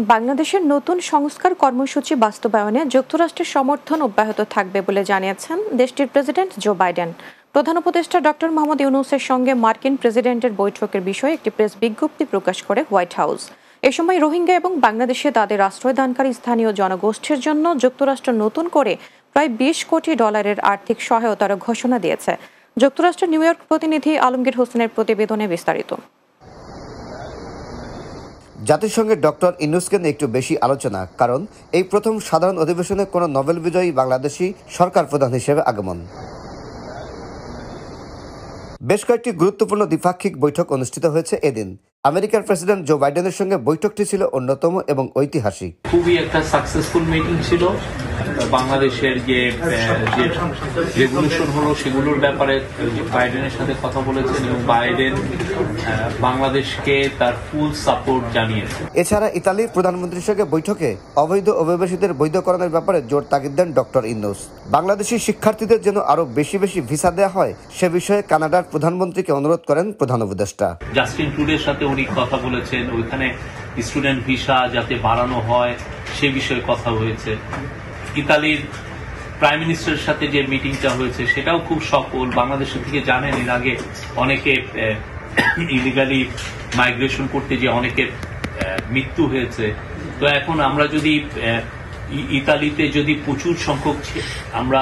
বাংলাদেশের নতুন সংস্কার কর্মসূচি বাস্তবায়নে যুক্তরাষ্ট্রের সমর্থন অব্যাহত থাকবে বলে জানিয়েছেন দেশটির প্রেসিডেন্ট জো বাইডেন। প্রধান উপদেষ্টা ডক্টর মোহাম্মদ ইউনূসের সঙ্গে মার্কিন প্রেসিডেন্টের বৈঠকের বিষয়ে একটি প্রেস বিজ্ঞপ্তি প্রকাশ করে হোয়াইট হাউস। এ সময় রোহিঙ্গা এবং বাংলাদেশে তাদের আশ্রয়দানকারী স্থানীয় জনগোষ্ঠীর জন্য যুক্তরাষ্ট্র নতুন করে প্রায় ২০ কোটি ডলারের আর্থিক সহায়তার ঘোষণা দিয়েছে। যুক্তরাষ্ট্রের নিউ ইয়র্ক প্রতিনিধি আলমগীর হোসেনের প্রতিবেদনে বিস্তারিত। জাতিসংঘের ডক্টর ইউনূসকে নিয়ে একটু বেশি আলোচনা, কারণ এই প্রথম সাধারণ অধিবেশনে কোনো নোবেল বিজয়ী বাংলাদেশি সরকার প্রধান হিসেবে আগমন। বেশ কয়েকটি গুরুত্বপূর্ণ দ্বিপাক্ষিক বৈঠক অনুষ্ঠিত হয়েছে এদিন। আমেরিকার প্রেসিডেন্ট জো বাইডেনের সঙ্গে বৈঠকটি ছিল অন্যতম এবং ঐতিহাসিক। খুবই একটা সাকসেসফুল মিটিং ছিল। বাংলাদেশের যে রেগুলেশন হলো সেগুলোর ব্যাপারে বাইডেনের সাথে কথা বলেছেন এবং বাইডেন বাংলাদেশকে তার ফুল সাপোর্ট জানিয়েছে। এছাড়া ইতালির প্রধানমন্ত্রীর সঙ্গে বৈঠকে অবৈধ অভিবাসীদের বৈধকরণের ব্যাপারে জোর তাগিদ দেন ডক্টর ইউনূস। বাংলাদেশি শিক্ষার্থীদের যেন আরো বেশি ভিসা দেওয়া হয় সে বিষয়ে কানাডার প্রধানমন্ত্রীকে অনুরোধ করেন প্রধান উপদেষ্টা। জাস্টিন ট্রুডোর সাথে উনি কথা বলেছেন, ওইখানে স্টুডেন্ট ভিসা যাতে বাড়ানো হয় সে বিষয়ে কথা হয়েছে। ইতালির প্রাইম মিনিস্টারের সাথে যে মিটিংটা হয়েছে সেটাও খুব সফল। বাংলাদেশের থেকে জানেন এর আগে অনেকে ইলিগালি মাইগ্রেশন করতে যে অনেকের মৃত্যু হয়েছে। তো এখন আমরা যদি ইতালিতে যদি প্রচুর সংখ্যক আমরা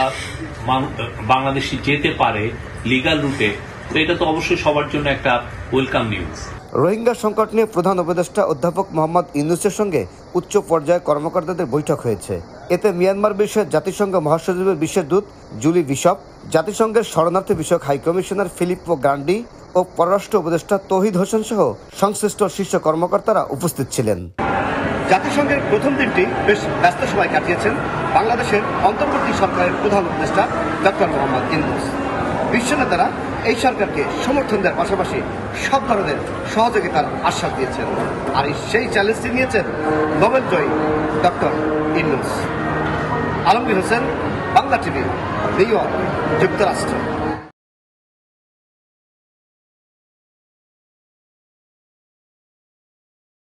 বাংলাদেশি যেতে পারে লিগাল রুটে, তো এটা তো অবশ্যই সবার জন্য একটা ওয়েলকাম নিউজ। রোহিঙ্গা সংকট নিয়ে প্রধান উপদেষ্টা অধ্যাপক মোহাম্মদ ইউনূসের সঙ্গে উচ্চ পর্যায়ে কর্মকর্তাদের বৈঠক হয়েছে। এতে মিয়ানমার বিষয়ে জাতিসংঘ মহাসচিবের বিশেষ দূত জুলি বিশপ, জাতিসংঘের শরণার্থী বিষয়ক হাইকমিশনার ফিলিপ্পো গ্রান্ডি ও পররাষ্ট্র উপদেষ্টা তৌহিদ হোসেন সহ সংশ্লিষ্ট শীর্ষ কর্মকর্তারা উপস্থিত ছিলেন। জাতিসংঘের প্রথম দিনটি বেশ ব্যস্ত সময় কাটিয়েছেন বাংলাদেশের অন্তর্বর্তী সরকারের প্রধান উপদেষ্টা ডক্টর মোহাম্মদ ইউনূস। বিশ্ব নেতারা এই সরকারকে সমর্থন দেওয়ার পাশাপাশি সব ধরনের সহযোগিতার আশ্বাস দিয়েছেন। আর সেই চ্যালেঞ্জটি নিয়েছেন নোবেল জয়ী doctor Yunus. Alamgir Hossain, Bangla TV, New York, যুক্তরাষ্ট্র।